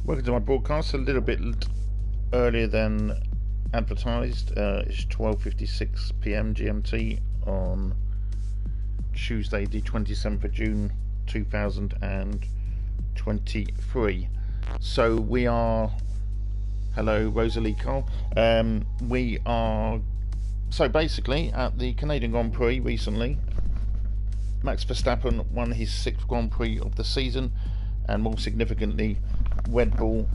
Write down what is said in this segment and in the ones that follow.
Welcome to my broadcast. A little bit earlier than advertised. It's 12:56 p.m. GMT on Tuesday, the 27th of June, 2023. So we are. Hello, Rosalie Cole. We are. So basically, at the Canadian Grand Prix recently, Max Verstappen won his 6th Grand Prix of the season, and more significantly, Red Bull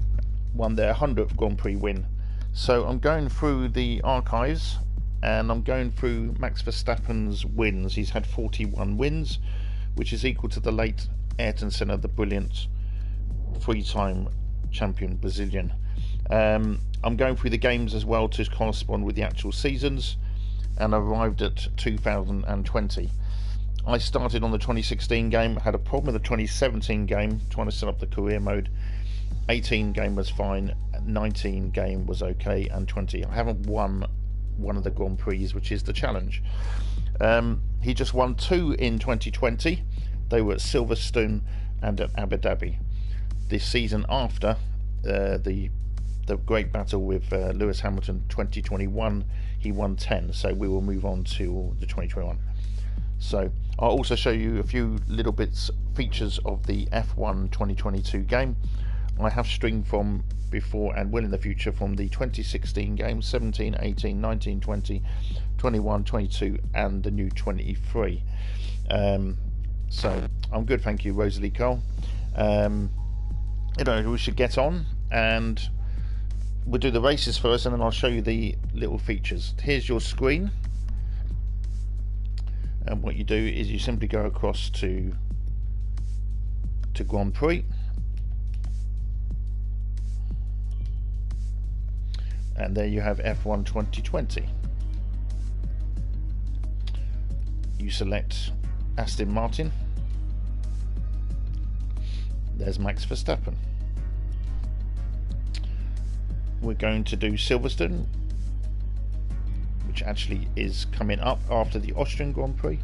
won their 100th Grand Prix win. So I'm going through the archives and I'm going through Max Verstappen's wins. He's had 41 wins, which is equal to the late Ayrton Senna, the brilliant 3-time champion Brazilian. I'm going through the games as well to correspond with the actual seasons, and I arrived at 2020. I started on the 2016 game, had a problem with the 2017 game, trying to set up the career mode. 18 game was fine, 19 game was okay, and 20. I haven't won one of the Grand Prix, which is the challenge. He just won 2 in 2020. They were at Silverstone and at Abu Dhabi. This season after the great battle with Lewis Hamilton 2021, he won 10. So we will move on to the 2021. So I'll also show you a few little bits, features of the F1 2022 game. I have stringed from before and will in the future from the 2016 games, 17, 18, 19, 20, 21, 22 and the new 23. So I'm good, thank you, Rosalie Cole. We should get on and we'll do the races first, and then I'll show you the little features. Here's your screen, and what you do is you simply go across to Grand Prix, and there you have F1 2020. You select Aston Martin. There's Max Verstappen. We're going to do Silverstone, which actually is coming up after the Austrian Grand Prix.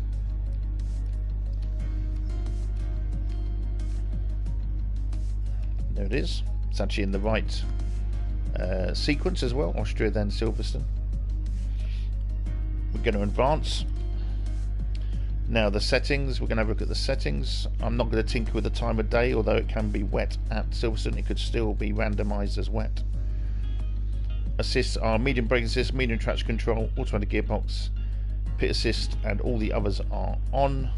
There it is. It's actually in the right sequence as well, Austria then Silverstone. We're going to advance. Now the settings, we're going to have a look at the settings. I'm not going to tinker with the time of day, although it can be wet at Silverstone, it could still be randomized as wet. Assists are medium brake assist, medium traction control, automatic gearbox, pit assist, and all the others are on.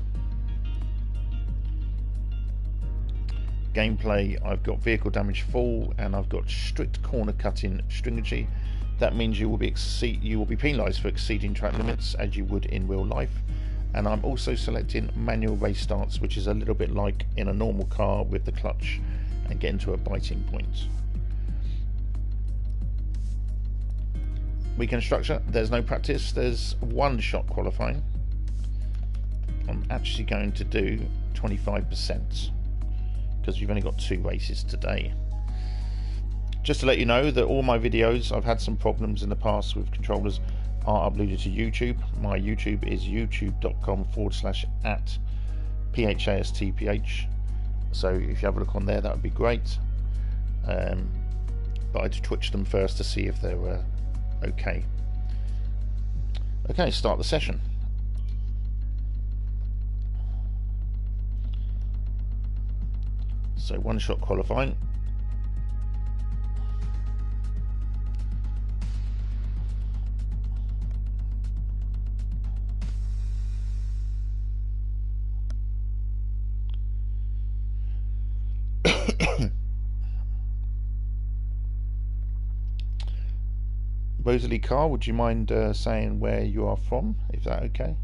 Gameplay, I've got vehicle damage full, and I've got strict corner cutting stringency. That means you will be penalised for exceeding track limits as you would in real life. And I'm also selecting manual race starts, which is a little bit like in a normal car with the clutch and getting to a biting point. Weekend structure, there's no practice, there's one shot qualifying. I'm actually going to do 25% because we've only got 2 races today. Just to let you know that all my videos, I've had some problems in the past with controllers, are uploaded to YouTube. My YouTube is youtube.com/@PHASTPH. So if you have a look on there, that would be great. But I just twitch them first to see if they're okay. Okay, start the session. So one shot qualifying. Rosalie Carr, would you mind saying where you are from? Is that okay?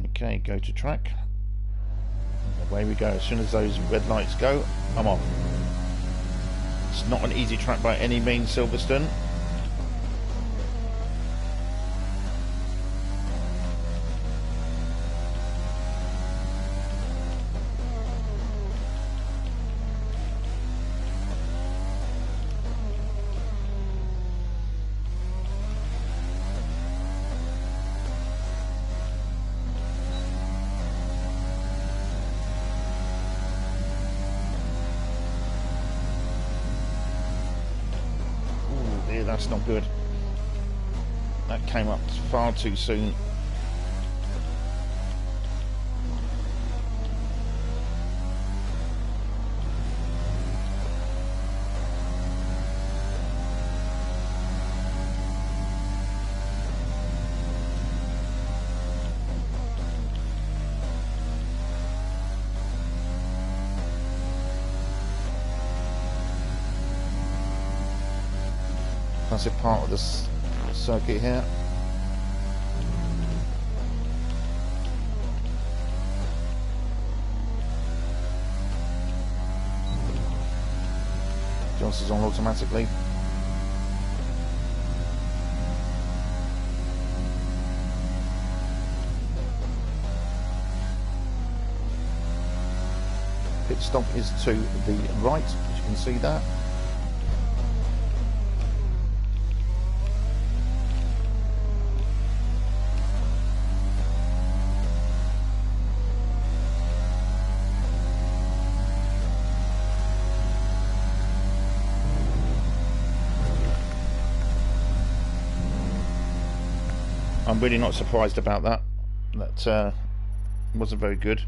Okay, go to track. Away we go. As soon as those red lights go, I'm off. It's not an easy track by any means, Silverstone. that's not good. That came up far too soon. That's a part of this circuit here. Johnson's on automatically. Pit stop is to the right, as you can see that. I'm really not surprised about that. That wasn't very good.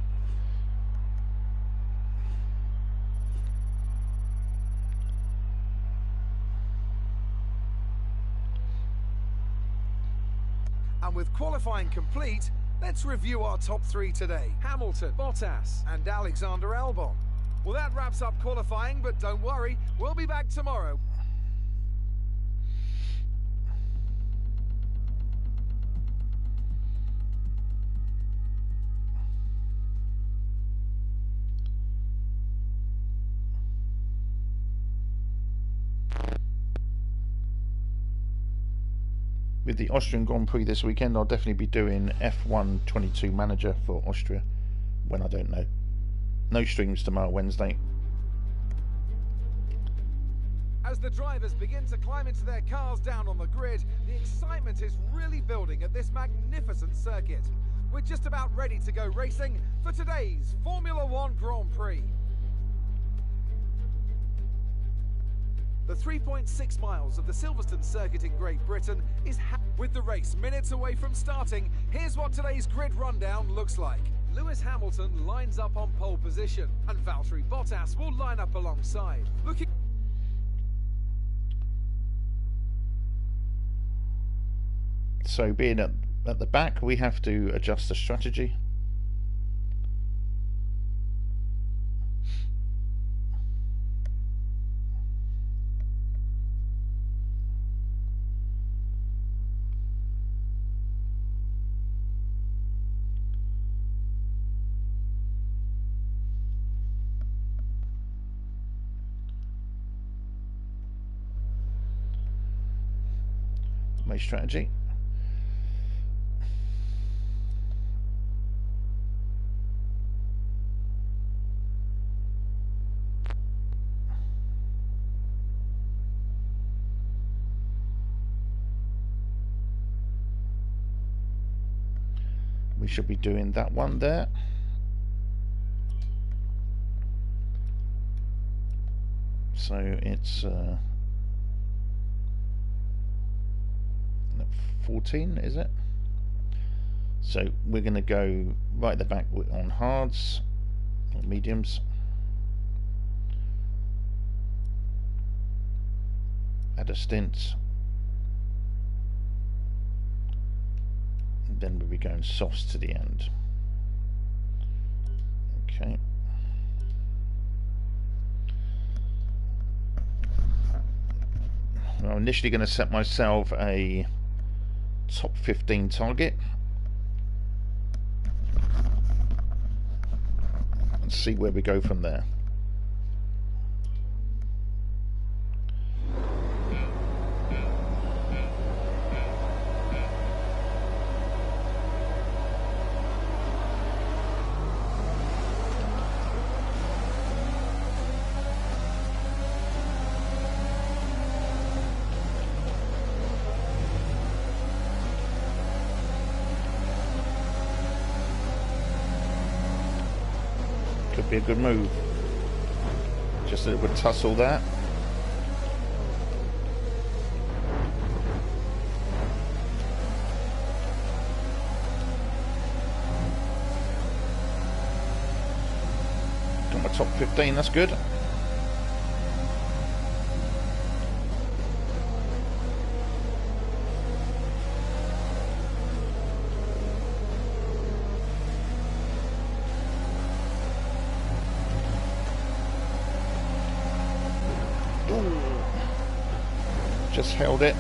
And with qualifying complete, let's review our top three today. Hamilton, Bottas and Alexander Albon. Well, that wraps up qualifying, but don't worry, we'll be back tomorrow. With the Austrian Grand Prix this weekend, I'll definitely be doing F1 22 Manager for Austria when I don't know. No streams tomorrow, Wednesday. As the drivers begin to climb into their cars down on the grid, the excitement is really building at this magnificent circuit. We're just about ready to go racing for today's Formula One Grand Prix. The 3.6 miles of the Silverstone circuit in Great Britain is with the race minutes away from starting. Here's what today's grid rundown looks like. Lewis Hamilton lines up on pole position, and Valtteri Bottas will line up alongside. So being at the back, we have to adjust the strategy. My strategy. We should be doing that one there. So it's 14, is it? So we're going to go right at the back on hards or mediums. Add a stint. And then we'll be going softs to the end. Okay. I'm initially going to set myself a top 15 target and see where we go from there. Could be a good move. Just a little bit of tussle there. top 15, that's good. Just held it.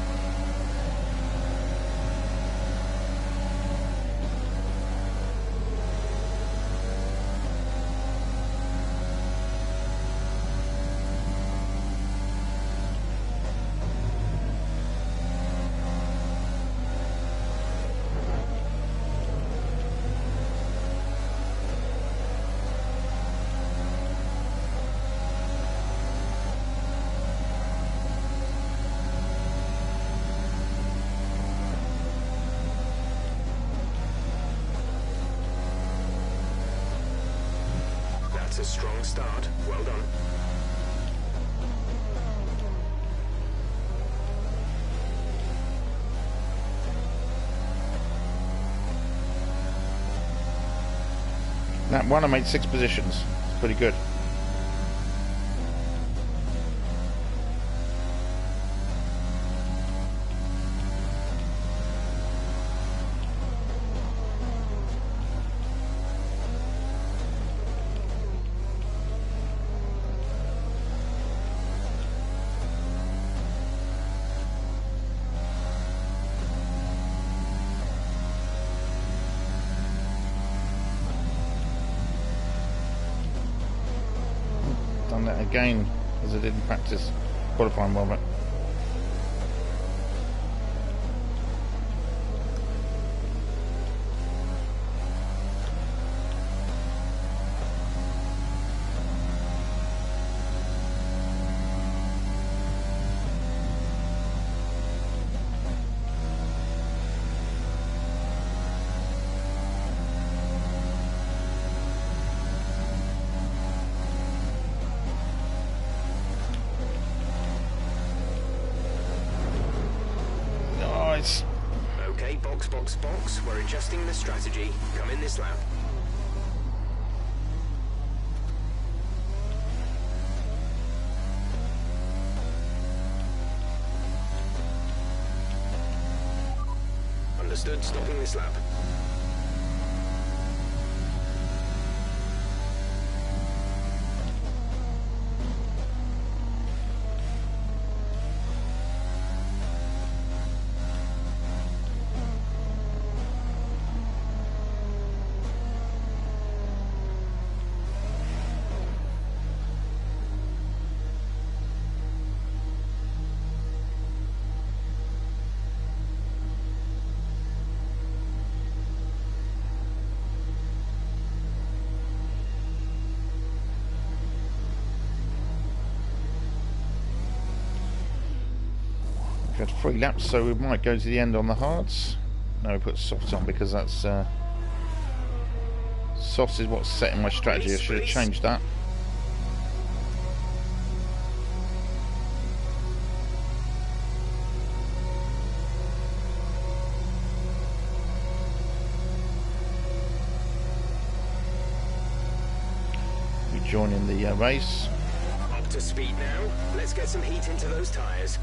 A strong start. Well done. That one, I made 6 positions. It's pretty good. Done that again as I did in practice qualifying well, but nice. Okay, box, box, box. We're adjusting the strategy. Come in this lap. Understood. Stopping this lap. We've had 3 laps, so we might go to the end on the hards. No, we put softs on because that's softs is what's setting my strategy. I should have changed that. We join in the race. Up to speed now. Let's get some heat into those tyres.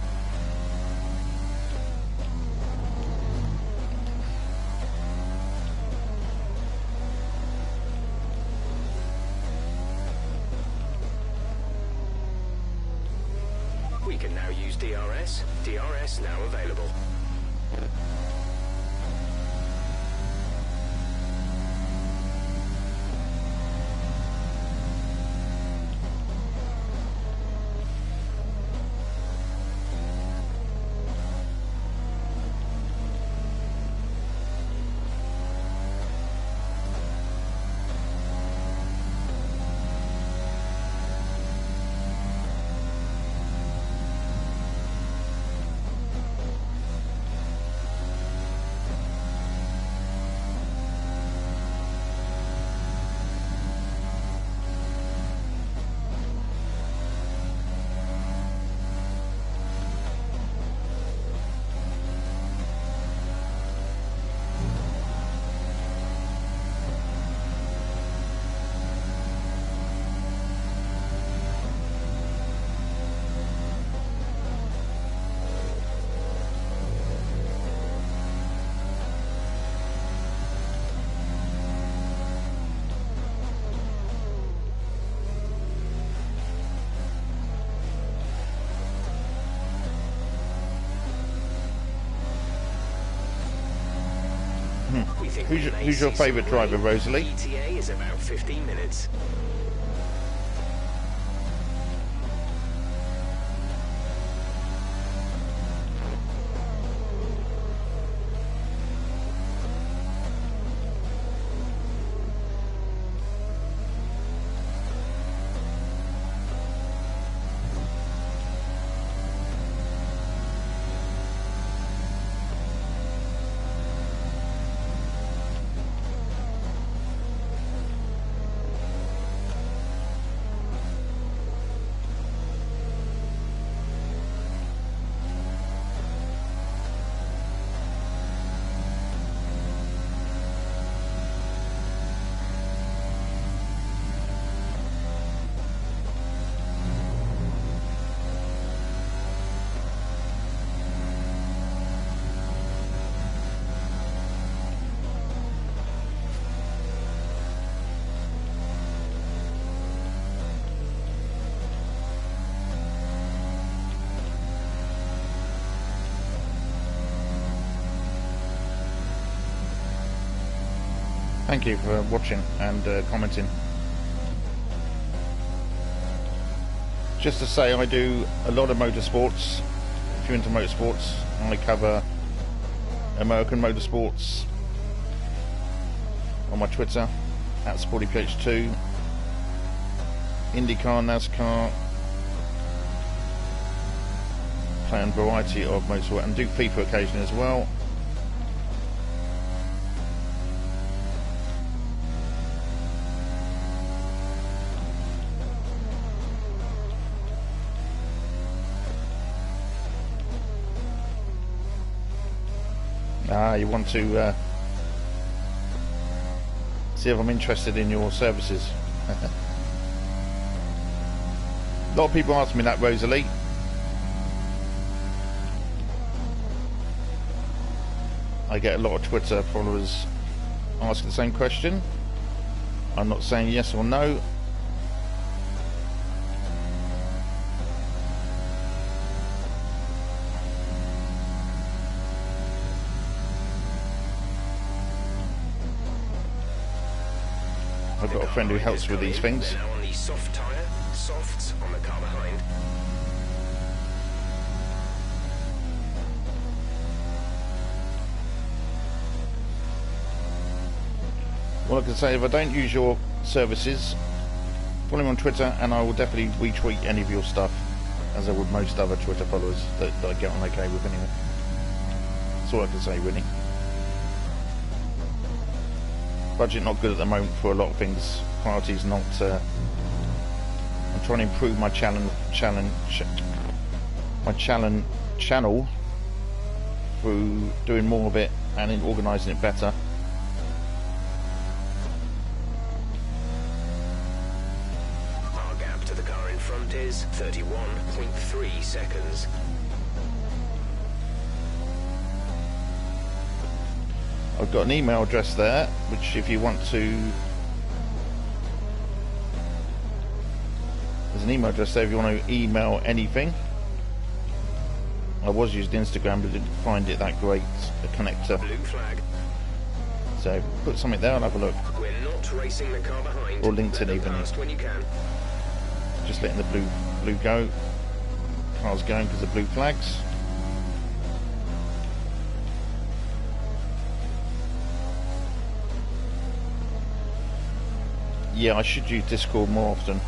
We can now use DRS. DRS now available. We think Who's we may your see favourite some driver, rain. Rosalie? ETA is about 15 minutes. Thank you for watching and commenting. Just to say, I do a lot of motorsports. If you're into motorsports, I cover American motorsports on my Twitter at SportyPH2, IndyCar, NASCAR, play on a variety of motorsport, and do FIFA occasionally as well. You want to see if I'm interested in your services. A lot of people ask me that, Rosalie. I get a lot of Twitter followers asking the same question. I'm not saying yes or no. I've got a friend who helps with these things. They're now on the soft tyre, softs on the car behind. Well, I can say, if I don't use your services, follow me on Twitter and I will definitely retweet any of your stuff, as I would most other Twitter followers that I get on okay with anyway. That's all I can say, really. Budget not good at the moment for a lot of things. Priority's not. I'm trying to improve my channel through doing more of it and in organising it better. Our gap to the car in front is 31.3 seconds. I've got an email address there, which if you want to... There's an email address there if you want to email anything. I was using Instagram but didn't find it that great a connector. Blue flag. So put something there and have a look. We're not racing the car behind. Or LinkedIn Let them even. past when you can. Just letting the blue go. Car's going because of blue flags. Yeah, I should use Discord more often.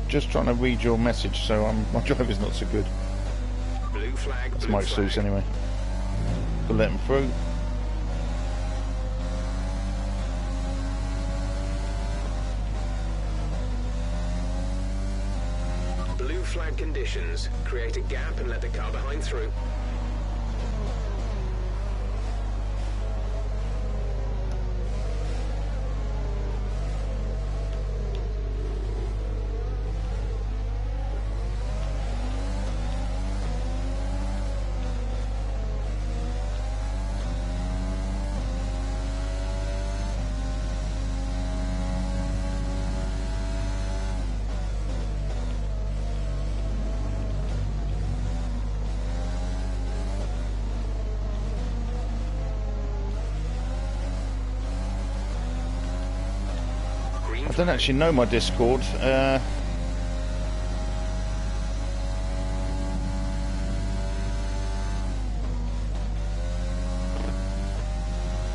just trying to read your message, so my driver's not so good. Blue flag, That's blue my flag. excuse anyway. We'll let them through. Blue flag conditions. Create a gap and let the car behind through. I don't actually know my Discord.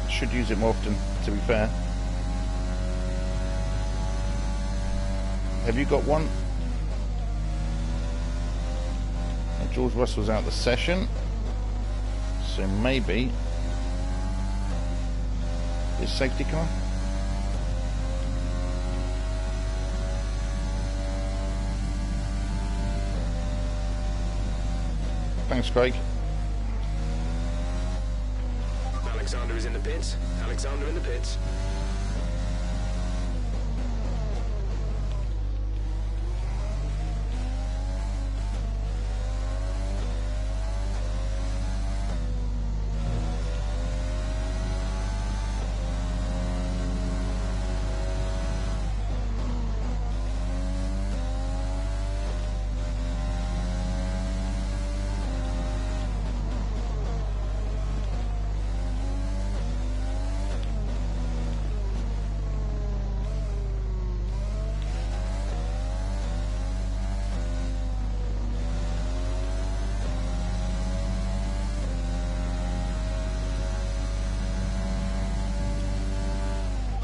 Should use it more often, to be fair. Have you got one? George Russell's out of the session, so maybe his safety car. Thanks, Craig. Alexander is in the pits. Alexander in the pits.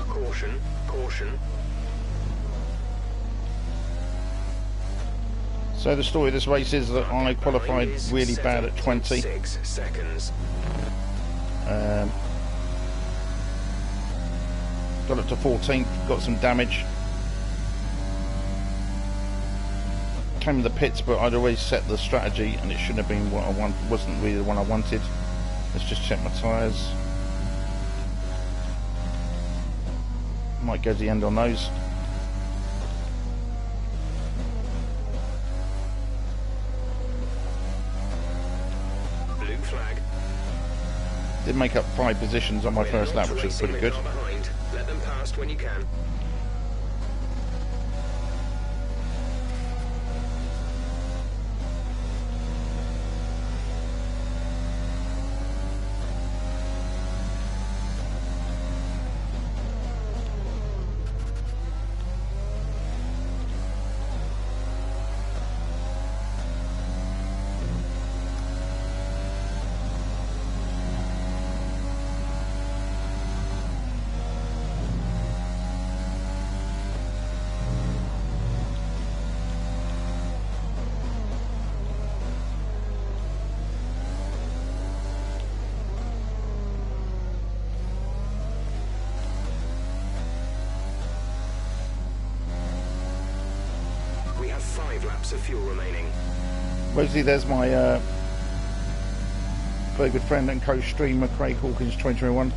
Caution, caution. So the story of this race is that I qualified Is really bad at 20. 7.6 seconds. Got up to 14th, got some damage. Came to the pits, but I'd always set the strategy and it shouldn't have been what I want. Wasn't really the one I wanted. Let's just check my tyres. Might go to the end on those. Blue flag. Did make up 5 positions on my We're first not lap, which is racing pretty the good. car behind. Let them past when you can. We have 5 laps of fuel remaining. Rosie, there's my very good friend and co-streamer Craig Hawkins 2021.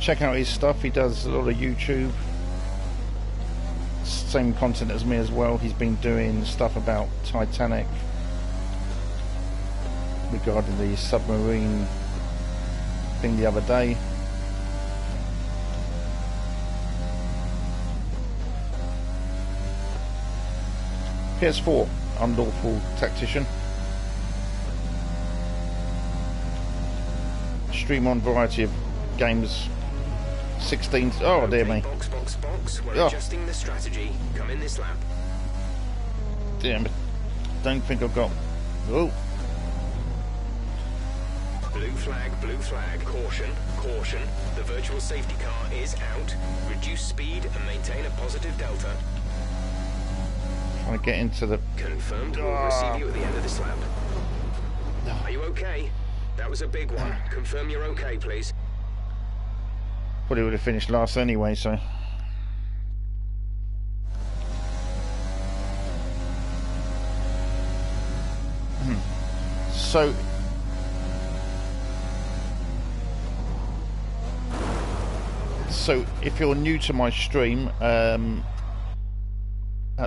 Check out his stuff. He does a lot of YouTube. Same content as me as well. He's been doing stuff about Titanic regarding the submarine thing the other day. PS4, Unlawful Tactician. Stream on variety of games. 16. Oh dear me. Box, box, box. We're Oh. adjusting the strategy. Come in this lap. Damn it. Don't think I've got. Oh. Blue flag, caution, caution. The virtual safety car is out. Reduce speed and maintain a positive delta. Trying to get into the... Confirmed. We'll receive you at the end of this lap. Are you okay? That was a big one. Confirm you're okay, please. Probably would have finished last anyway, so... So if you're new to my stream, at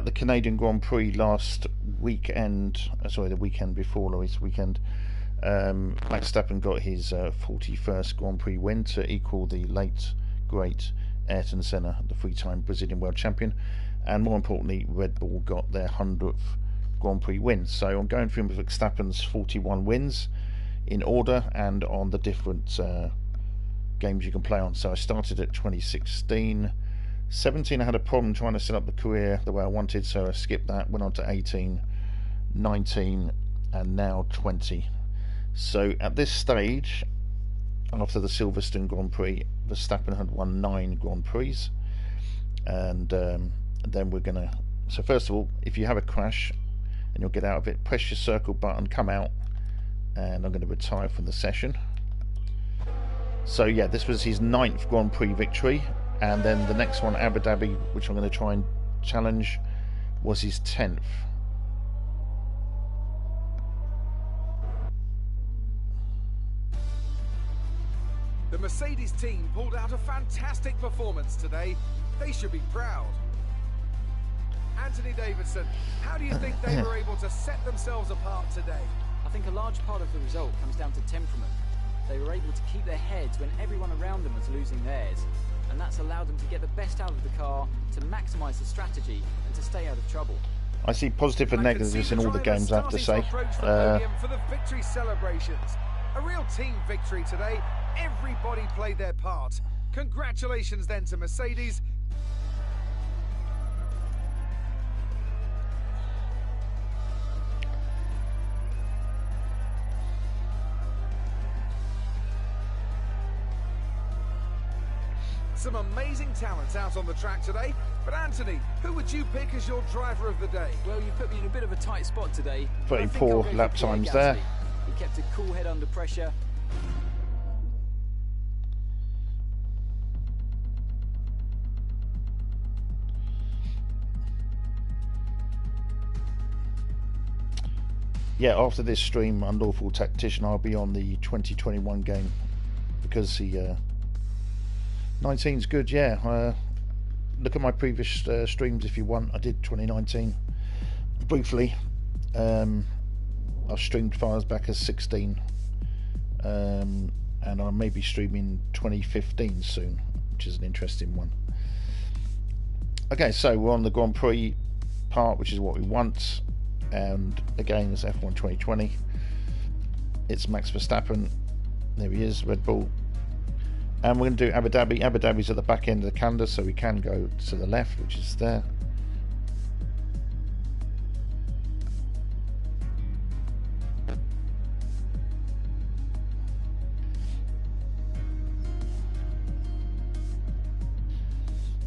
the Canadian Grand Prix last weekend, sorry, the weekend before Louis weekend, Max Verstappen got his 41st Grand Prix win to equal the late great Ayrton Senna, the three-time Brazilian world champion, and more importantly, Red Bull got their 100th Grand Prix win. So I'm going through Verstappen's 41 wins in order and on the different games you can play on. So I started at 2016. 17 I had a problem trying to set up the career the way I wanted, so I skipped that, went on to 18, 19 and now 20. So at this stage, after the Silverstone Grand Prix, Verstappen had won 9 Grand Prix, and then we're gonna, so first of all, if you have a crash and you'll get out of it, press your circle button, come out, and I'm going to retire from the session. So yeah, this was his 9th Grand Prix victory, and then the next one, Abu Dhabi, which I'm going to try and challenge, was his 10th. The Mercedes team pulled out a fantastic performance today. They should be proud. Anthony Davidson, how do you think they were able to set themselves apart today? I think a large part of the result comes down to temperament. They were able to keep their heads when everyone around them was losing theirs, and that's allowed them to get the best out of the car, to maximise the strategy, and to stay out of trouble. I see positive and negatives in all the games, I have to say. For the victory celebrations. A real team victory today. Everybody played their part. Congratulations then to Mercedes. Some amazing talents out on the track today, but Anthony, who would you pick as your driver of the day? Well, you put me in a bit of a tight spot today. Very poor lap times there. He kept a cool head under pressure. Yeah, after this stream, Unlawful Tactician, I'll be on the 2021 game, because the 19's good. Yeah, look at my previous streams if you want. I did 2019 briefly. I've streamed far as back as 16, and I may be streaming 2015 soon, which is an interesting one. Okay, so we're on the Grand Prix part, which is what we want, and again it's F1 2020. It's Max Verstappen, there he is, Red Bull, and we're going to do Abu Dhabi. Abu Dhabi's at the back end of the calendar, so we can go to the left, which is there.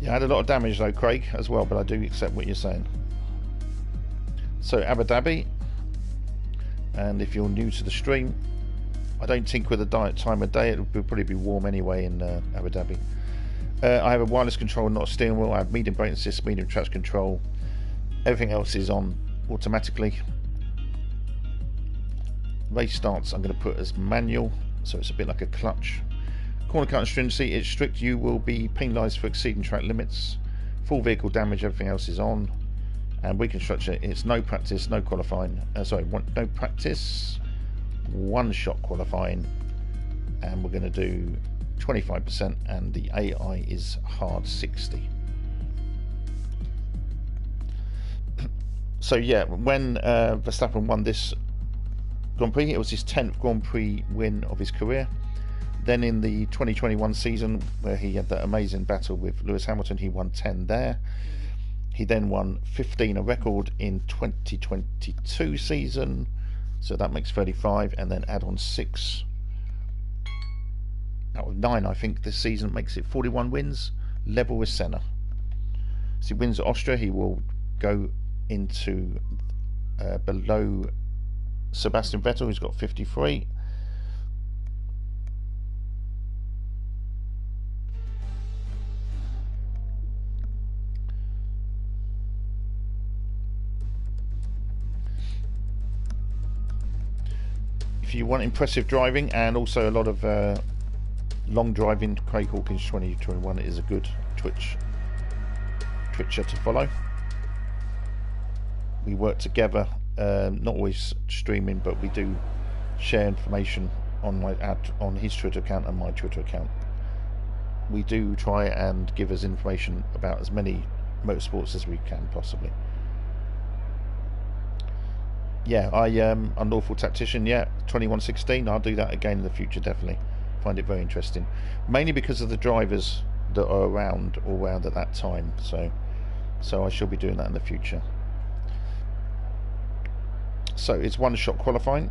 Yeah, I had a lot of damage though, Craig, as well, but I do accept what you're saying. So Abu Dhabi, and if you're new to the stream, I don't tinker with the time of day. It will probably be warm anyway in Abu Dhabi. I have a wireless control, not a steering wheel. I have medium brake assist, medium traction control. Everything else is on automatically. Race starts I'm going to put as manual, so it's a bit like a clutch. Corner cut and stringency, it's strict. You will be penalised for exceeding track limits. Full vehicle damage, everything else is on. And weekend structure, it's no practice, no qualifying. No practice, one shot qualifying. And we're going to do 25%, and the AI is hard 60. So yeah, when Verstappen won this Grand Prix, it was his 10th Grand Prix win of his career. Then in the 2021 season, where he had that amazing battle with Lewis Hamilton, he won 10 there. He then won 15, a record in 2022 season, so that makes 35, and then add on 6 out of 9, I think, this season, makes it 41 wins, level with Senna. So he wins Austria, he will go into below Sebastian Vettel, who's got 53. If you want impressive driving and also a lot of long driving, Craig Hawkins 2021 is a good Twitcher to follow. We work together, not always streaming, but we do share information on his Twitter account and my Twitter account. We do try and give us information about as many motorsports as we can possibly. Yeah, Unlawful Tactician, yeah, 2116, I'll do that again in the future, definitely. Find it very interesting. Mainly because of the drivers that are around at that time, so I shall be doing that in the future. So it's one-shot qualifying.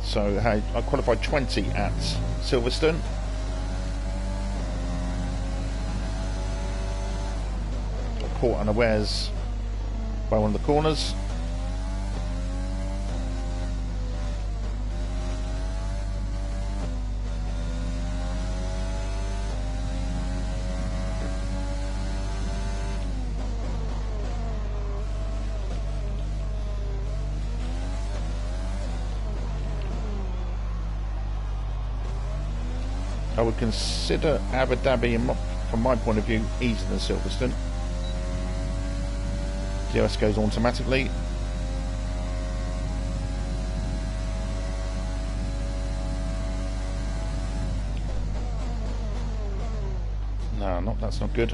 So I qualified 20 at Silverstone. Caught unawares by one of the corners. I would consider Abu Dhabi, from my point of view, easier than Silverstone. DRS goes automatically. No, that's not good.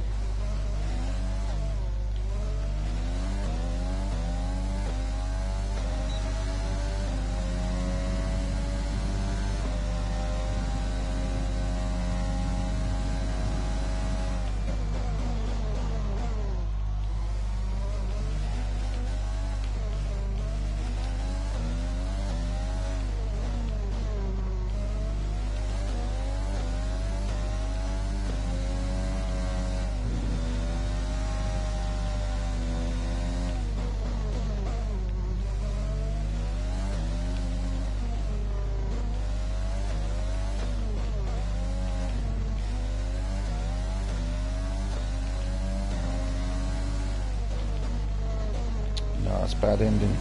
Bad ending.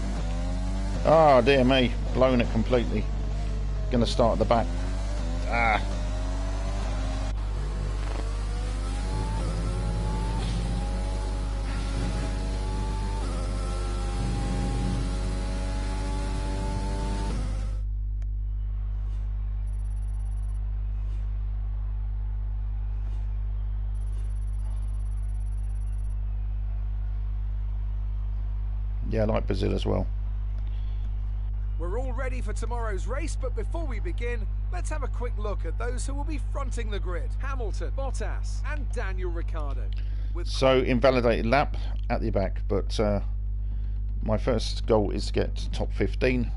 Oh dear me, blown it completely. Gonna start at the back. Ah. Yeah, I like Brazil as well. We're all ready for tomorrow's race, but before we begin, let's have a quick look at those who will be fronting the grid. Hamilton, Bottas and Daniel Ricciardo. So, invalidated lap at the back, but my first goal is to get to top 15.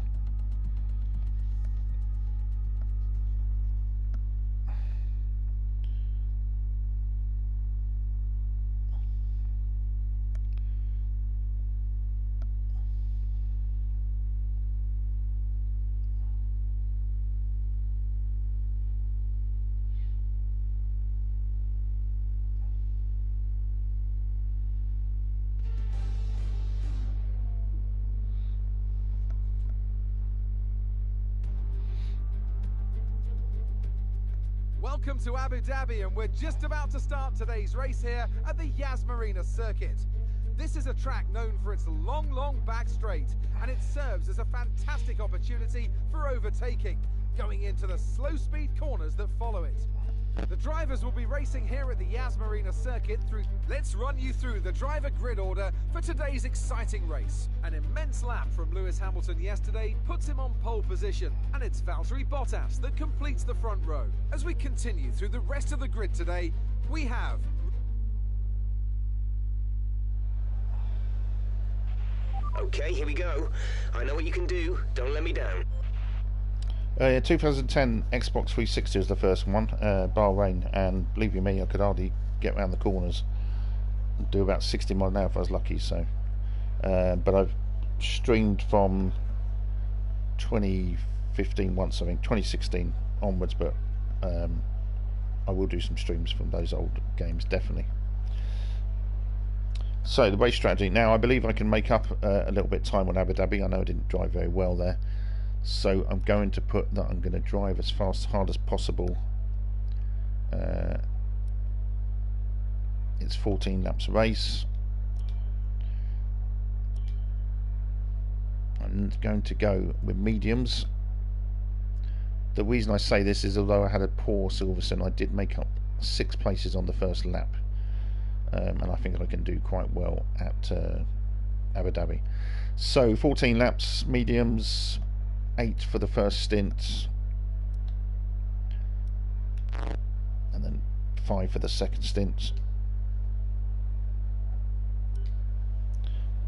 Welcome to Abu Dhabi, and we're just about to start today's race here at the Yas Marina circuit. This is a track known for its long back straight, and it serves as a fantastic opportunity for overtaking, going into the slow speed corners that follow it. The drivers will be racing here at the Yas Marina circuit through... Let's run you through the driver grid order for today's exciting race. An immense lap from Lewis Hamilton yesterday puts him on pole position, and it's Valtteri Bottas that completes the front row. As we continue through the rest of the grid today, we have... Okay, here we go. I know what you can do. Don't let me down. 2010 Xbox 360 was the first one, Bahrain, and believe you me, I could hardly get around the corners. I'd do about 60 miles an hour if I was lucky. So, but I've streamed from 2015 once, I think 2016 onwards, but I will do some streams from those old games, definitely. So the race strategy. Now I believe I can make up a little bit of time on Abu Dhabi. I know I didn't drive very well there, so I'm going to put that I'm going to drive as hard as possible. It's 14 laps race. I'm going to go with mediums. The reason I say this is, although I had a poor Silverstone, I did make up 6 places on the first lap, and I think that I can do quite well at Abu Dhabi. So 14 laps, mediums, 8 for the first stint, and then 5 for the second stint,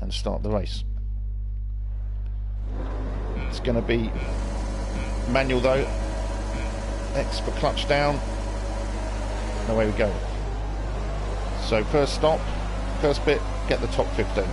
and start the race. It's going to be manual though. X for clutch down, and away we go. So first stop, first bit, get the top 15.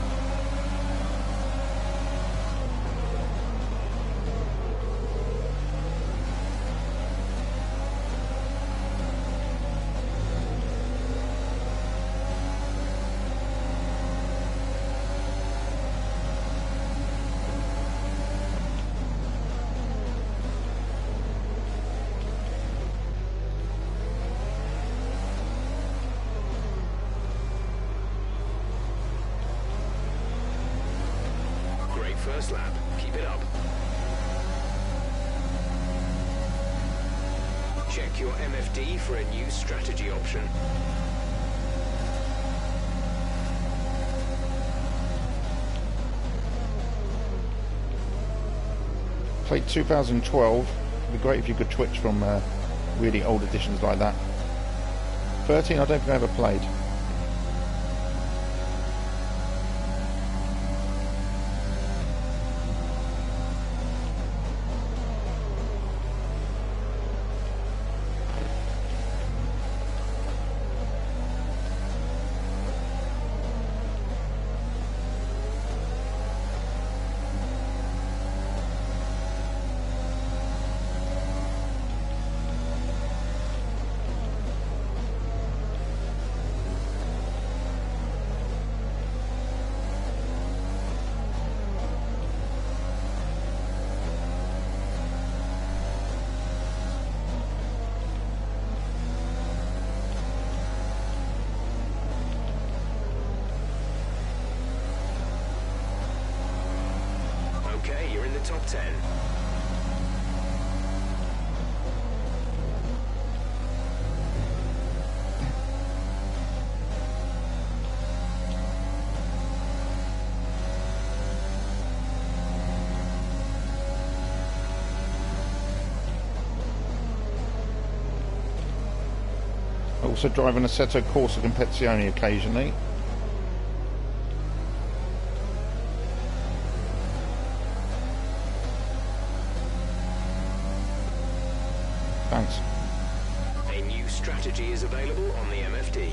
First lap, keep it up. Check your MFD for a new strategy option. Played 2012. It'd be great if you could twitch from really old editions like that. 13, I don't think I ever played. Okay, you're in the top 10. Also drive an Assetto Corsa Competizione occasionally. Thanks. A new strategy is available on the MFD.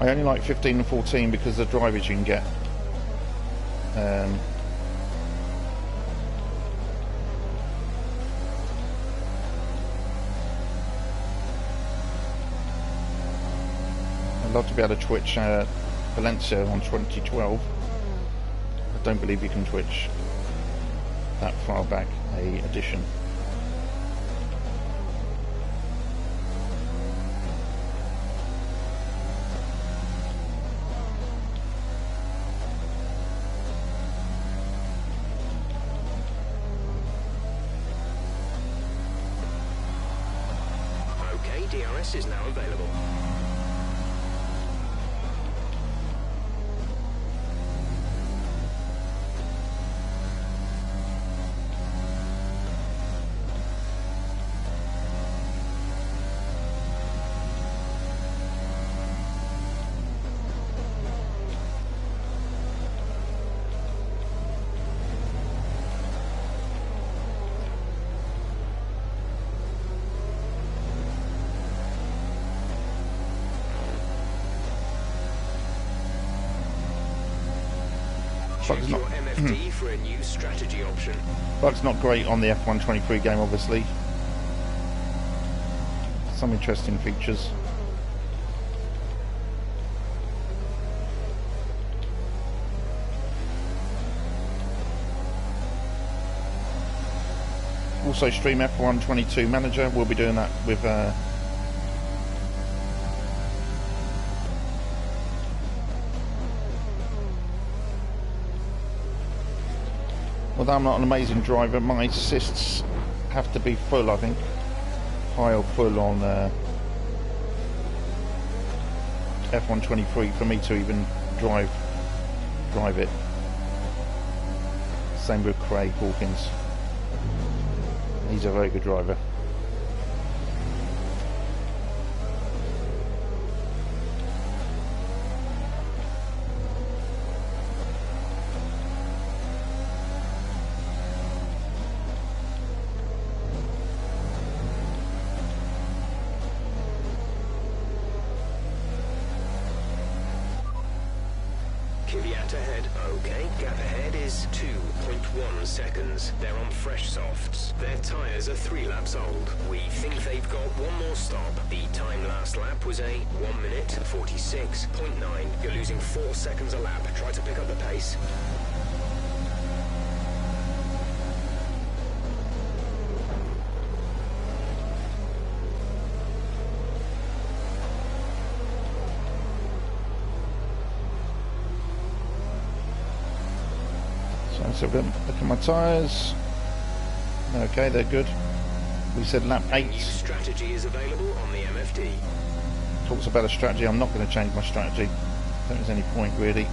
I only like 15 and 14 because of the drivers you can get. I'd love to be able to twitch Valencia on 2012. I don't believe you can twitch that far back a edition. DRS DRS is now available. Check your MFD for a new strategy option. Bug's not great on the F123 game, obviously. Some interesting features. Also stream F122 Manager. We'll be doing that with although I'm not an amazing driver, my assists have to be full, I think. High or full on F123 for me to even drive it. Same with Craig Hawkins. He's a very good driver. Kvyat ahead. Okay, gap ahead is 2.1 seconds. They're on fresh softs. Their tyres are 3 laps old. We think they've got one more stop. The time last lap was a 1 minute 46.9. You're losing 4 seconds a lap. Try to pick up the pace. So look at my tyres. Okay, they're good. We said lap 8. New strategy is available on the MFD. Talks about a strategy. I'm not going to change my strategy. I don't think there's any point really.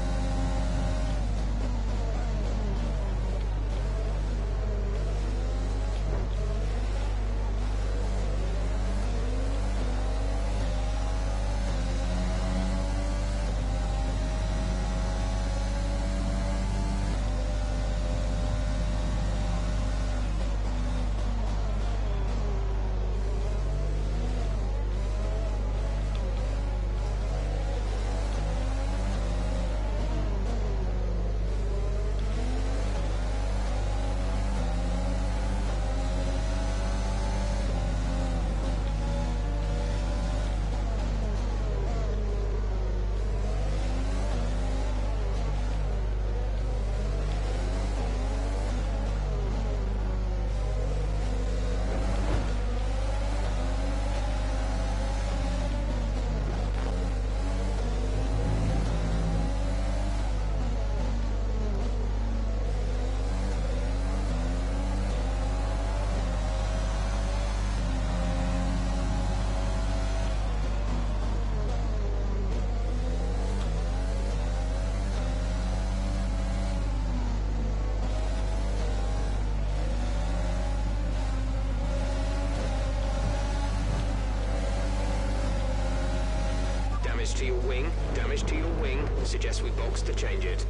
Damage to your wing. Suggest we box to change it.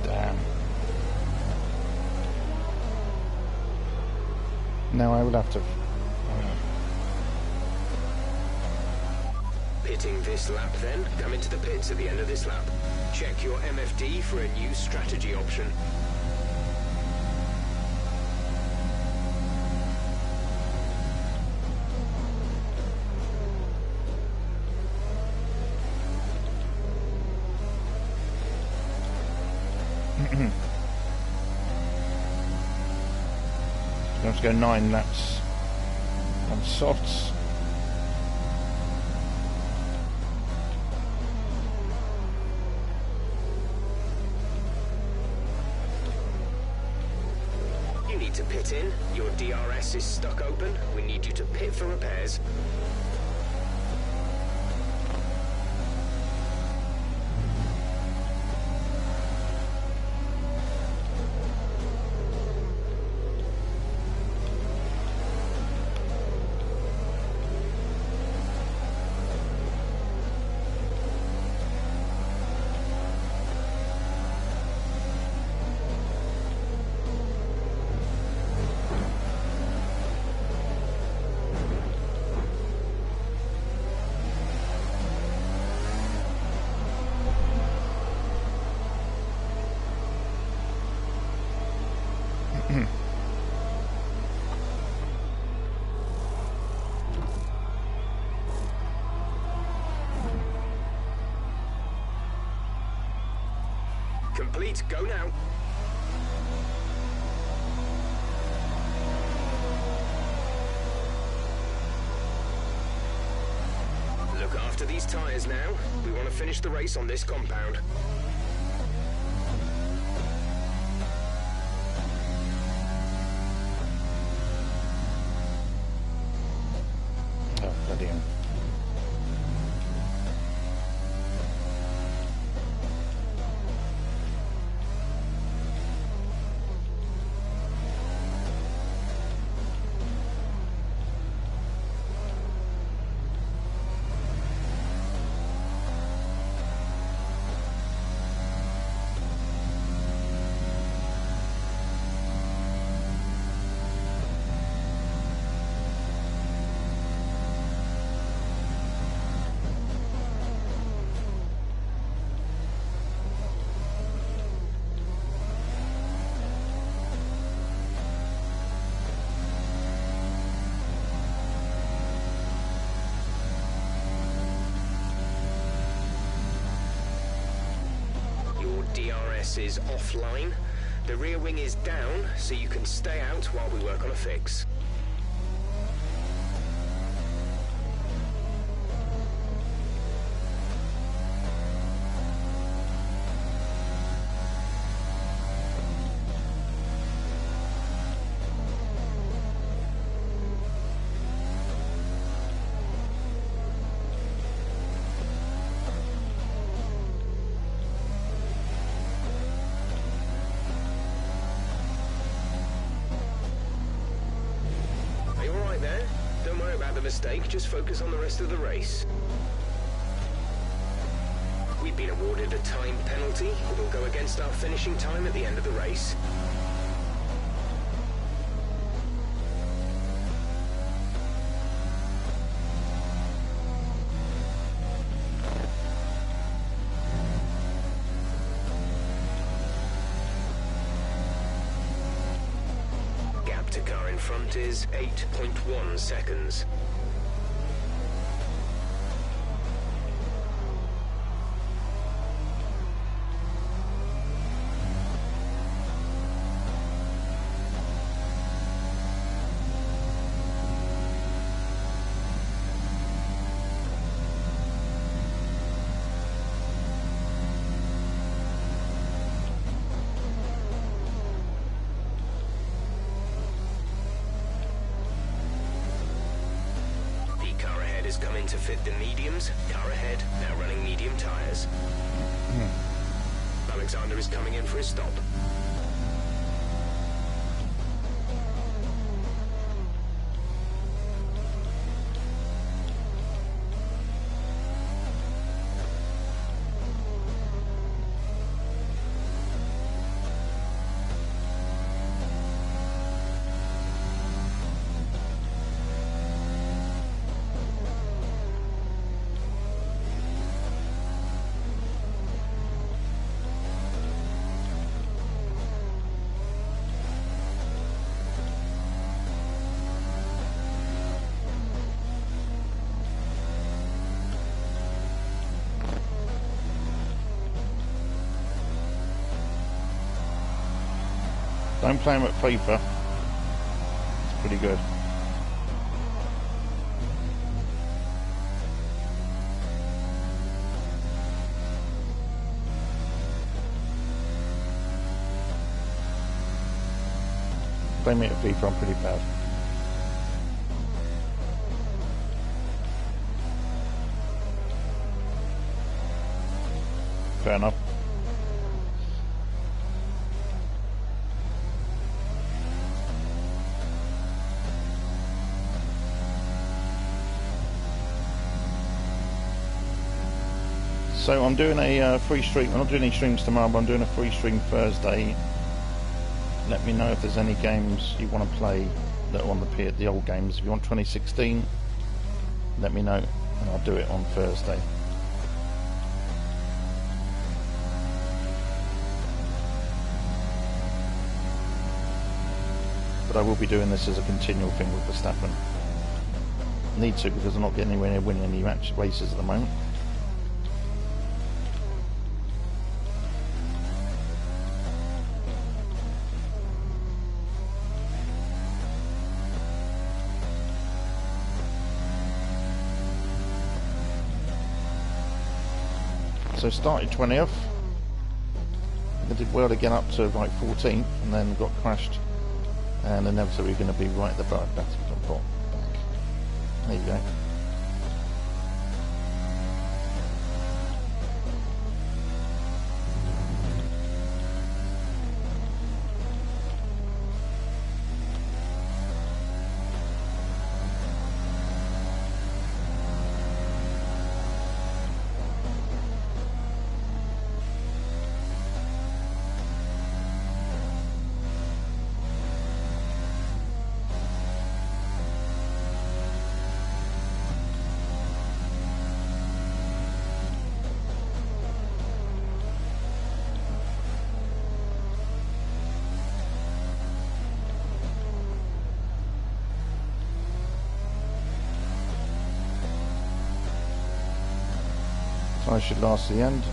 Damn. Now I will have to... Pitting this lap then. Come into the pits at the end of this lap. Check your MFD for a new strategy option. Let's go 9 laps on softs. You need to pit in. Your DRS is stuck open. We need you to pit for repairs. Complete, go now. Look after these tyres now. We want to finish the race on this compound. Oh, bloody hell. DRS is offline. The rear wing is down, so you can stay out while we work on a fix. Mistake, just focus on the rest of the race. We've been awarded a time penalty. It will go against our finishing time at the end of the race. Gap to car in front is 8.1 seconds. Come in to fit the mediums. Car ahead, now running medium tyres. Alexander is coming in for his stop. Don't play him at FIFA. It's pretty good. Play me at FIFA, I'm pretty bad. Fair enough. So I'm doing a free stream. I'm not doing any streams tomorrow, but I'm doing a free stream Thursday. Let me know if there's any games you want to play that are on the old games. If you want 2016, let me know, and I'll do it on Thursday. But I will be doing this as a continual thing with Verstappen. Need to, because I'm not getting anywhere near winning any races at the moment. So started 20th. I did well to get up to like 14th, and then got crashed, and inevitably going to be right at the back. There you go. I should last the end.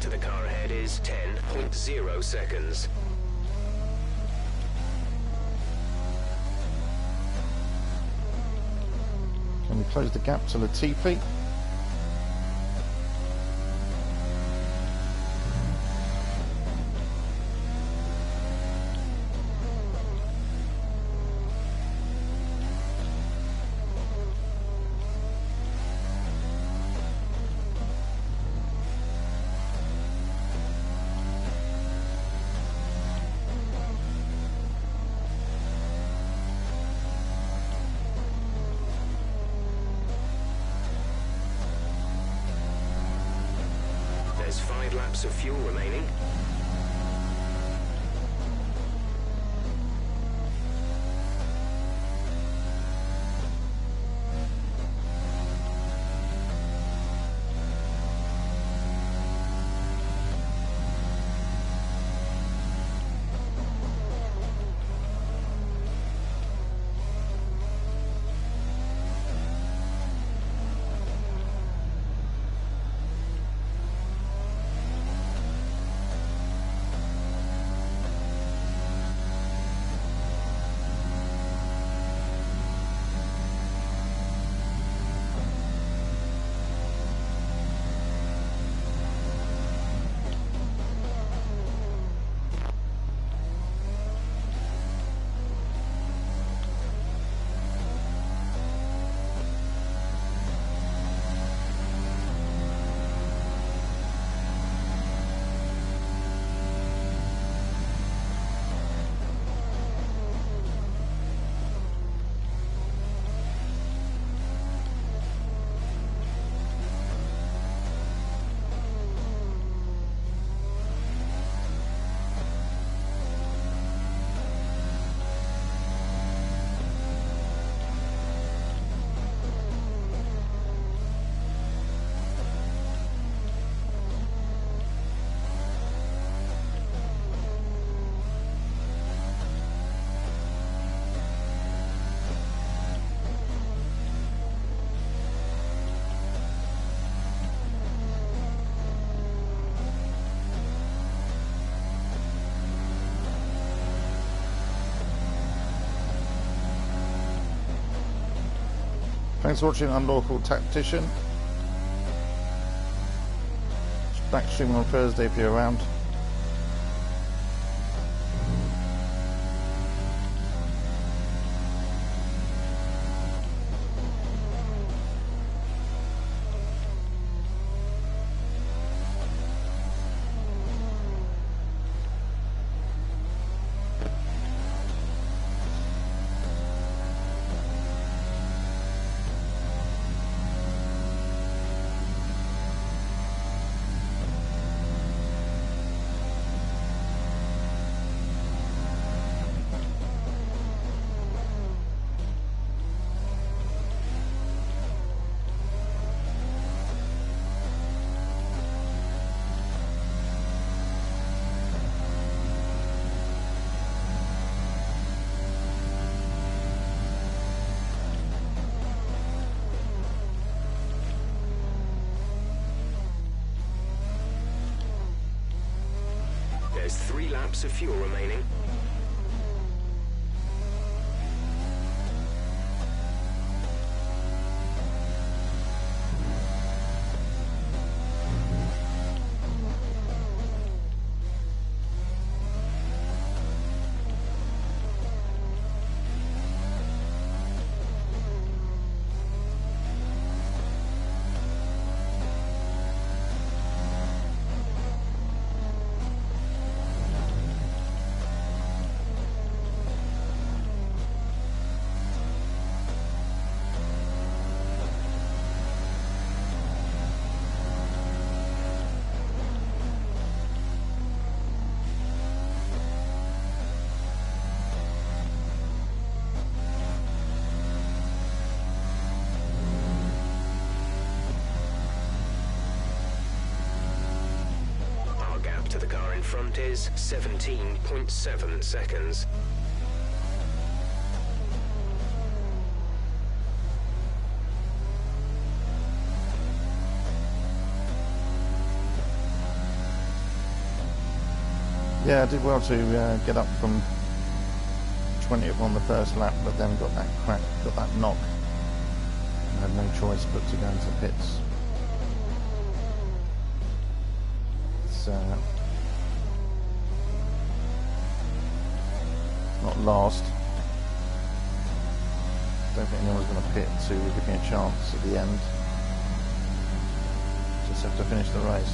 To the car ahead is 10.0 seconds. Can we close the gap to Latifi? There's 5 laps of fuel remaining. Thanks for watching Unlawful Tactician. Back streaming on Thursday if you're around. There's 3 laps of fuel remaining. To the car in front is 17.7 seconds. Yeah, I did well to get up from 20th on the first lap, but then got that crack, got that knock. I had no choice but to go into the pits. It's not last. Don't think anyone's going to pit to give me a chance at the end. Just have to finish the race.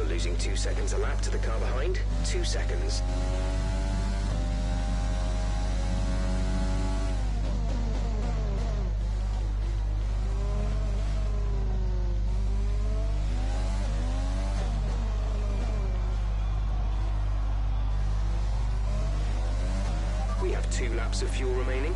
Losing 2 seconds a lap to the car behind. 2 seconds. We have 2 laps of fuel remaining.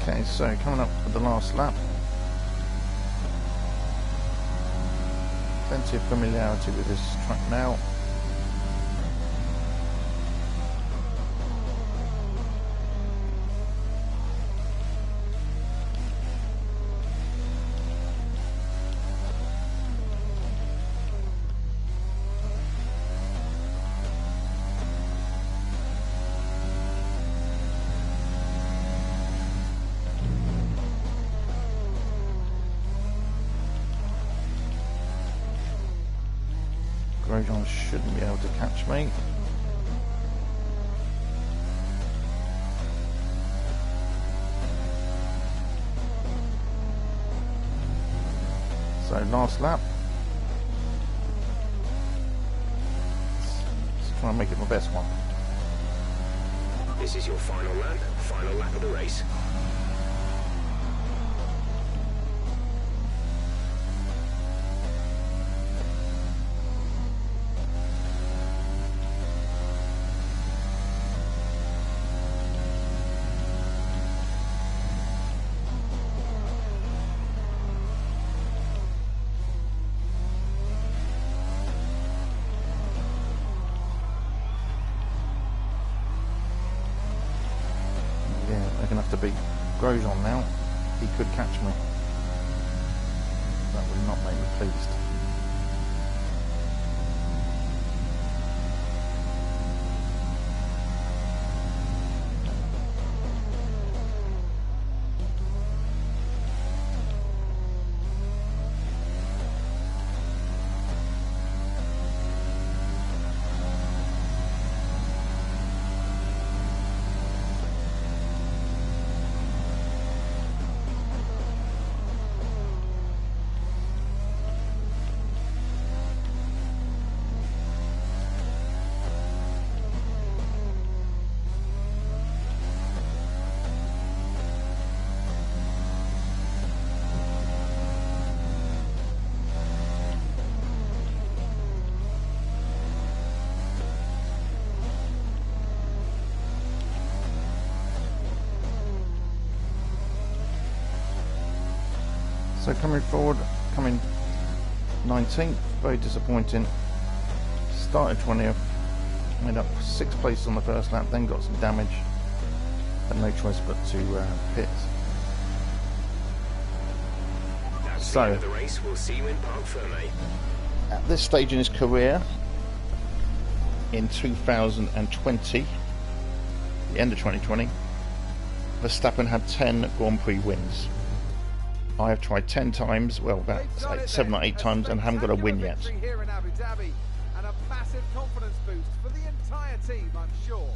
Okay, so coming up with the last lap. Plenty of familiarity with this track now. Grosjean shouldn't be able to catch me. So last lap. Let's try and make it my best one. This is your final lap of the race. They're going to have to beat Grosjean now. He could catch me. That would not make me pleased. So coming forward, coming 19th, very disappointing. Started 20th, made up 6th place on the first lap, then got some damage. Had no choice but to pit. That's So, the end of the race. We'll see you in Parc Fermé. at this stage in his career, in 2020, the end of 2020, Verstappen had 10 Grand Prix wins. I have tried 10 times, well, about 7 or 8 times, and haven't got a win yet. Here in Abu Dhabi, and a massive confidence boost for the entire team, I'm sure.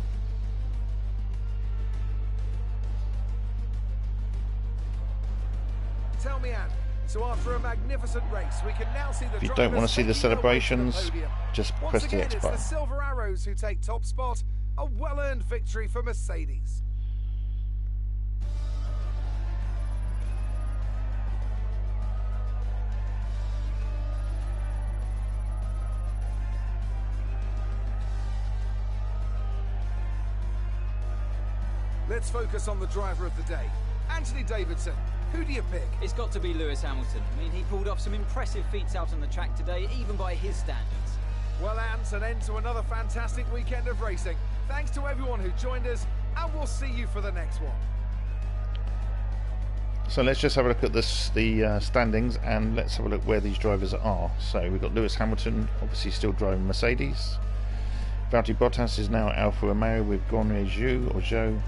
Tell me, Anne, so after a magnificent race, we can now see the If you don't want to see the drivers making their way to the celebrations, podium. just Once press the again, X it's button. the Silver Arrows who take top spot. A well-earned victory for Mercedes. Let's focus on the driver of the day, Anthony Davidson. Who do you pick? It's got to be Lewis Hamilton. I mean, he pulled off some impressive feats out on the track today, even by his standards. Well, Ant, an end to another fantastic weekend of racing. Thanks to everyone who joined us, and we'll see you for the next one. So let's just have a look at the standings, and let's have a look where these drivers are. So we've got Lewis Hamilton, obviously still driving Mercedes. Valtteri Bottas is now Alfa Romeo with Guanyu Zhou.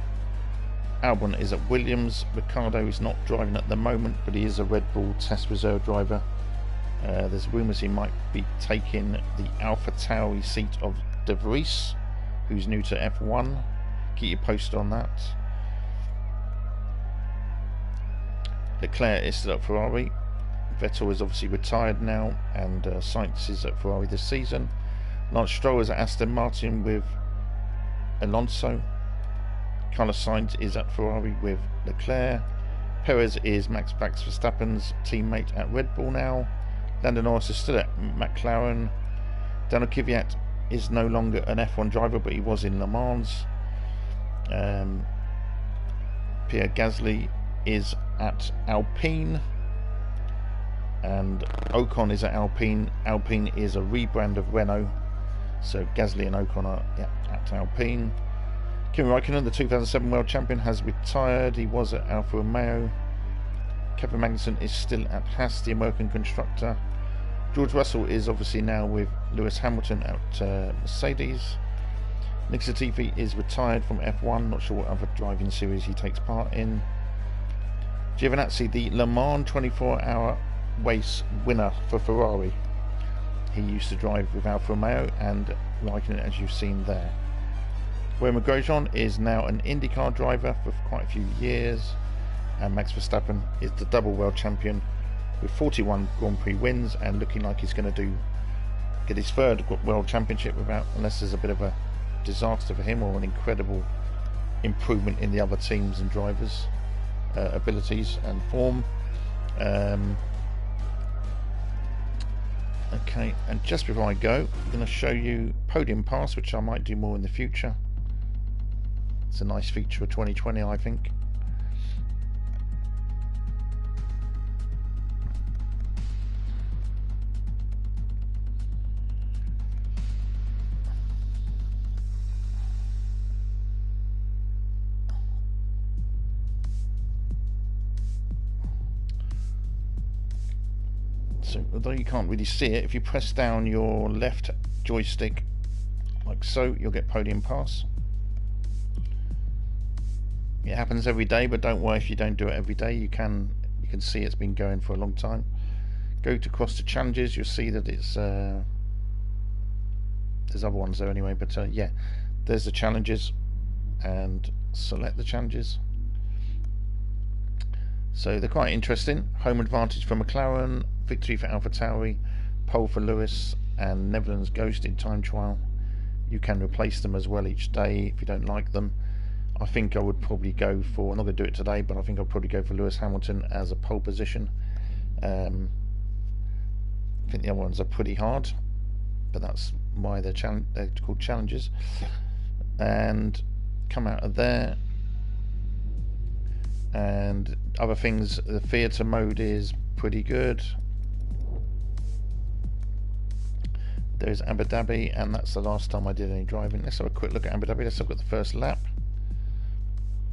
Albon is at Williams. Ricciardo is not driving at the moment, but he is a Red Bull test reserve driver. There's rumours he might be taking the AlphaTauri seat of De Vries, who's new to F1. Keep you posted on that. Leclerc is still at Ferrari. Vettel is obviously retired now, and Sainz is at Ferrari this season. Lance Stroll is at Aston Martin with Alonso. Carlos Sainz is at Ferrari with Leclerc. Perez is Max Verstappen's teammate at Red Bull now. Lando Norris is still at McLaren. Daniel Kvyat is no longer an F1 driver, but he was in Le Mans. Pierre Gasly is at Alpine, and Ocon is at Alpine. Alpine is a rebrand of Renault, so Gasly and Ocon are at Alpine. Kimi Raikkonen, the 2007 world champion, has retired. He was at Alfa Romeo. Kevin Magnussen is still at Haas, the American constructor. George Russell is obviously now with Lewis Hamilton at Mercedes. Nick Latifi is retired from F1, not sure what other driving series he takes part in. Giovinazzi, the Le Mans 24-hour race winner for Ferrari. He used to drive with Alfa Romeo and Raikkonen, as you've seen there. Romain Grosjean is now an IndyCar driver for quite a few years, and Max Verstappen is the double world champion with 41 Grand Prix wins, and looking like he's going to get his third world championship unless there's a bit of a disaster for him or an incredible improvement in the other teams and drivers' abilities and form. Okay, and just before I go, I'm going to show you Podium Pass, which I might do more in the future. It's a nice feature of 2020, I think. So, although you can't really see it, if you press down your left joystick like so, you'll get Podium Pass. It happens every day, but don't worry if you don't do it every day. You can see it's been going for a long time. Go to cross to challenges. You'll see that it's there's other ones there anyway, but yeah, there's the challenges, and select the challenges. So they're quite interesting. Home advantage for McLaren, victory for AlphaTauri, pole for Lewis, and Netherlands Ghost in time trial. You can replace them as well each day if you don't like them. I think I would probably go for, I'm not going to do it today, but I think I'll probably go for Lewis Hamilton as a pole position. I think the other ones are pretty hard, but that's why they're called challenges. And come out of there. And other things, the theatre mode is pretty good. There's Abu Dhabi, and that's the last time I did any driving. Let's have a quick look at Abu Dhabi. Let's have a look at the first lap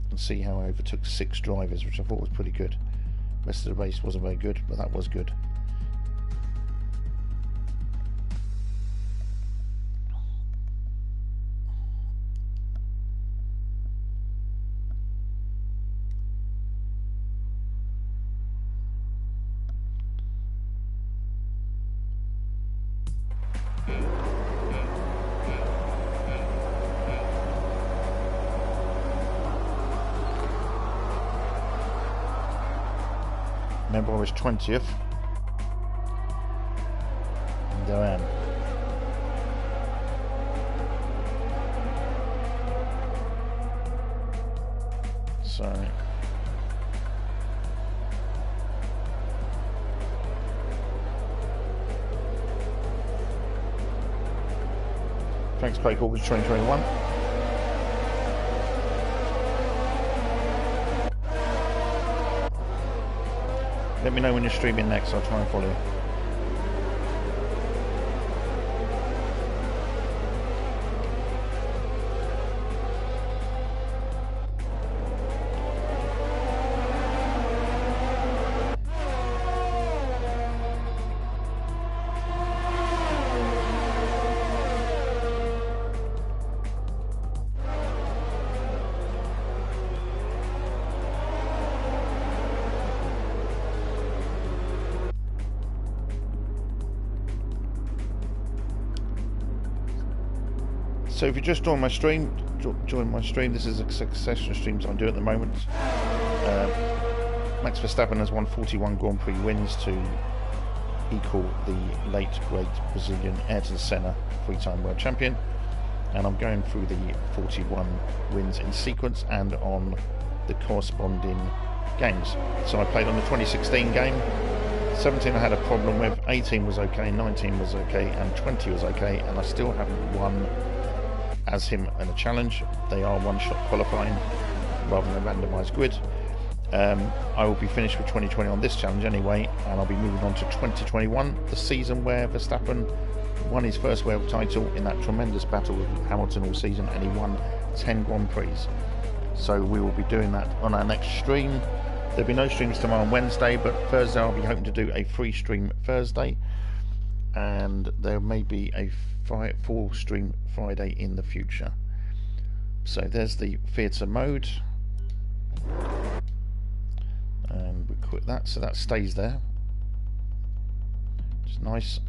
and see how I overtook 6 drivers, which I thought was pretty good. The rest of the race wasn't very good, but that was good. Remember, I was 20th, and there I am. So thanks, Craig August 2021. Let me know when you're streaming next, I'll try and follow you. So if you just join my stream, this is a succession of streams I'm doing at the moment. Max Verstappen has won 41 Grand Prix wins to equal the late great Brazilian Ayrton Senna 3-time world champion, and I'm going through the 41 wins in sequence and on the corresponding games. So I played on the 2016 game. 17 I had a problem with, 18 was okay, 19 was okay, and 20 was okay, and I still haven't won as him in a challenge. They are one-shot qualifying rather than a randomised grid. I will be finished with 2020 on this challenge anyway, and I'll be moving on to 2021, the season where Verstappen won his first world title in that tremendous battle with Hamilton all season, and he won 10 Grand Prix. So we will be doing that on our next stream. There'll be no streams tomorrow on Wednesday, but Thursday I'll be hoping to do a free stream Thursday, and there may be a full stream Friday in the future. So there's the theatre mode, and we quit that, so that stays there, which is nice.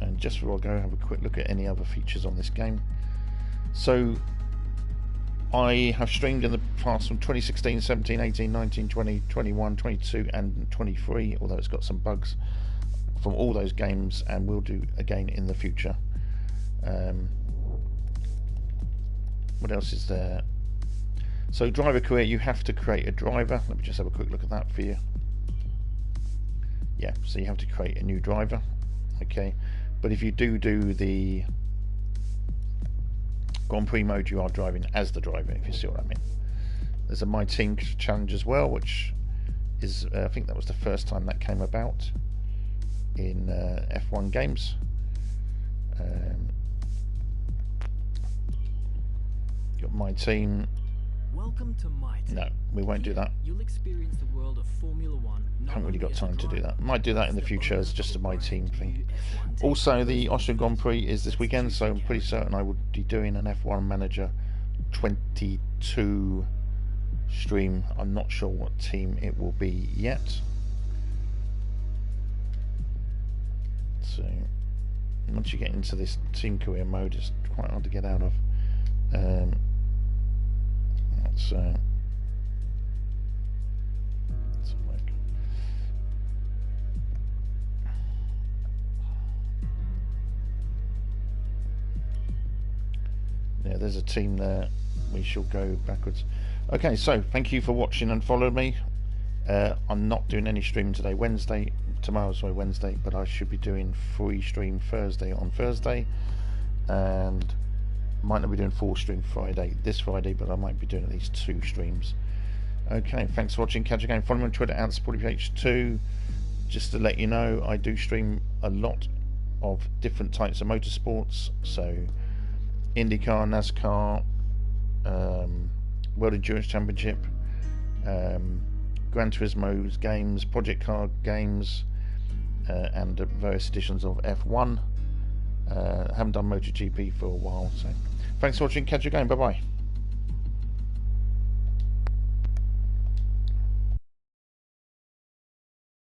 And just before I go, have a quick look at any other features on this game. So I have streamed in the past from 2016, 17, 18, 19, 20, 21, 22 and 23, although it's got some bugs from all those games, and we'll do again in the future. What else is there? So driver career, you have to create a driver. Let me just have a quick look at that for you. Yeah, so you have to create a new driver. Okay, but if you do the Grand Prix mode, you are driving as the driver, if you see what I mean. There's a My Team challenge as well, which is I think that was the first time that came about in F1 games. Got My Team. Welcome to My Team. No, we won't do that. You'll experience the world of Formula One. Haven't really got time to do that. Might do that in the future as just a My Team thing. Also, the Austrian Grand Prix is this weekend, so I'm pretty certain I will be doing an F1 Manager 22 stream. I'm not sure what team it will be yet. So once you get into this team career mode, it's quite hard to get out of. Let's work. Yeah, there's a team there. We shall go backwards. Okay, so thank you for watching and following me. I'm not doing any streaming today, Wednesday. Tomorrow's Wednesday, but I should be doing free stream Thursday on Thursday, and might not be doing full stream Friday this Friday, but I might be doing at least 2 streams. Okay, thanks for watching. Catch you again. Follow me on Twitter @SportyPH2. just to let you know, I do stream a lot of different types of motorsports, so IndyCar, NASCAR, World Endurance Championship, Gran Turismo's games, Project Car games, and various editions of F1. Haven't done MotoGP for a while, so thanks for watching. Catch you again. Bye bye.